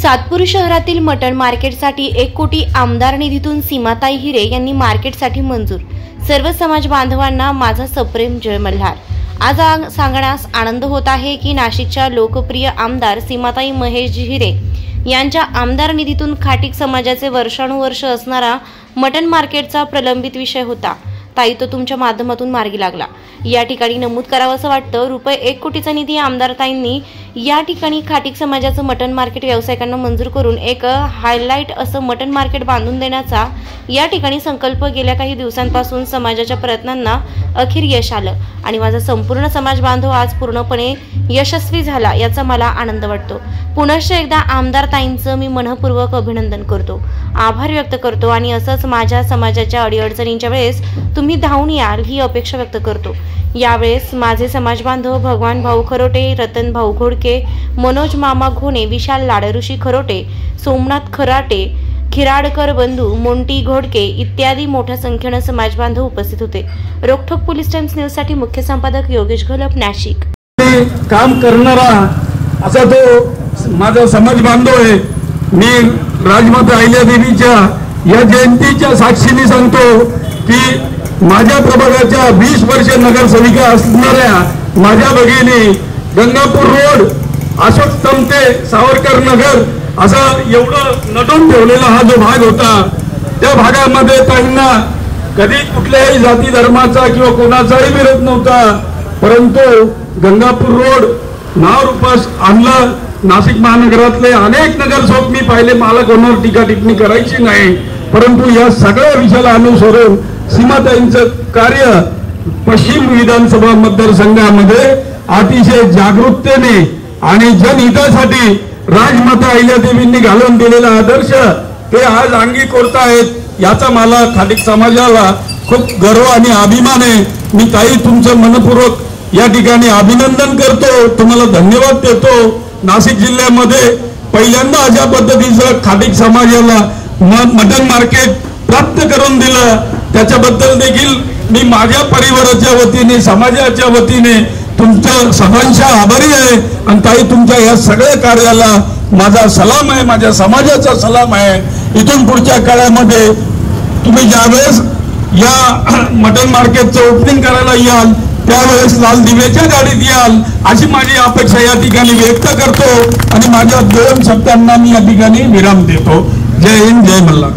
सातपूर शहरातील मटण मार्केटसाठी 1 कोटी आमदार निधीतून सीमाताई हिरे यांनी मार्केटसाठी मंजूर। सर्व समाज बांधवांना माझा सप्रेम जय मल्हार। आज सांगण्यास आनंद होत आहे की नाशिकच्या लोकप्रिय आमदार सीमाताई महेशजी हिरे यांच्या आमदार निधीतून खाटीक समाजाचे वर्षानुवर्ष असणारा मटण मार्केटचा प्रलंबित विषय होता। ताई तो तुमच्या माध्यमातून मार्गी लागला। या ठिकाणी नमूद करावंसं वाटतं, रुपये 1 कोटीचा निधी आमदार ताईंनी या ठिकाणी खाटीक समाजाचं मटण मार्केट व्यावसायिकांना मंजूर करून एक हायलाइट असं मटण मार्केट बांधून देण्याचा या ठिकाणी संकल्प गेल्या काही दिवसांपासून समाजाच्या प्रयत्नांना अखेर यश आलं आणि माझा संपूर्ण समाज बांधव आज पूर्णपणे यशस्वी झाला याचा मला आनंद वाटतो। पुनश्च एकदा आमदार ताईंचं मी मनपूर्वक अभिनंदन करतो, आभार व्यक्त करतो आणि असंच माझ्या समाजाच्या अडीअडचणींच्या वेळेस तुम्ही धावून याल ही अपेक्षा व्यक्त करतो। यावेळेस माझे समाज बांधव भगवान भाऊ खरोटे, रतन भाऊ घोडके, मनोज मामा घोणे, विशाल लाडऋषी खरोटे, सोमनाथ खराटे, खिराडकर बंधू, मोंटी घोडके इत्यादी मोठ्या संख्येने समाज बांधव उपस्थित होते। रोकठोक पोलीस टाइम्स न्यूज साठी मुख्य संपादक योगेश घोलप, नाशिक। काम करणारा असा तो माझा समाज बांधव आहे। मी राजमाता अहिल्यादेवीच्या या जयंतीच्या साक्षीने सांगतो की माझ्या प्रभागाच्या 20 वर्ष नगरसेविका असणाऱ्या माझ्या भगिनी गंगापूर रोड, अशोक तमते, सावरकर नगर असा एवढं नटून ठेवलेला हा जो भाग होता, त्या भागामध्ये त्यांना कधी कुठल्याही जाती धर्माचा किंवा कोणाचाही विरोध नव्हता, परंतु गंगापूर रोड नाव रूपास आणलं। नाशिक महानगरातले अनेक नगरसेवक मी पाहिले, मला कोणावर टीका टिप्पणी करायची नाही, परंतु या सगळ्या विषयाला अनुसरून सीमाताईंचं कार्य पश्चिम विधानसभा मतदारसंघामध्ये अतिशय जागरूकतेने आणि जनहितासाठी राजमाता अहिल्यादेवींनी घालून दिलेला आदर्श ते आज अंगी कोरतायत। याचा मला खाटीक समाजाला खूप गर्व आणि अभिमान आहे। मी ताई तुमचं मनपूर्वक या ठिकाणी अभिनंदन करतो, तुम्हाला धन्यवाद देतो। नाशिक जिल्ह्यामध्ये पहिल्यांदा अशा पद्धतीचं खाटीक समाजाला मटण मार्केट प्राप्त करून दिलं, त्याच्याबद्दल देखील मी माझ्या परिवाराच्या वतीने, समाजाच्या वतीने तुमच्या सर्वांचा आभारी आहे। आणि ताई तुमच्या या सगळ्या कार्याला माझा सलाम आहे, माझ्या समाजाचा सलाम आहे। इथून पुढच्या काळामध्ये तुम्ही ज्यावेळेस या मटण मार्केटचं ओपनिंग करायला याल त्यावेळेस लाल दिव्याच्या गाडीत याल अशी माझी अपेक्षा या ठिकाणी व्यक्त करतो आणि माझ्या 2 शब्दांना मी या ठिकाणी विराम देतो। जय हिंद, जय मल्हार।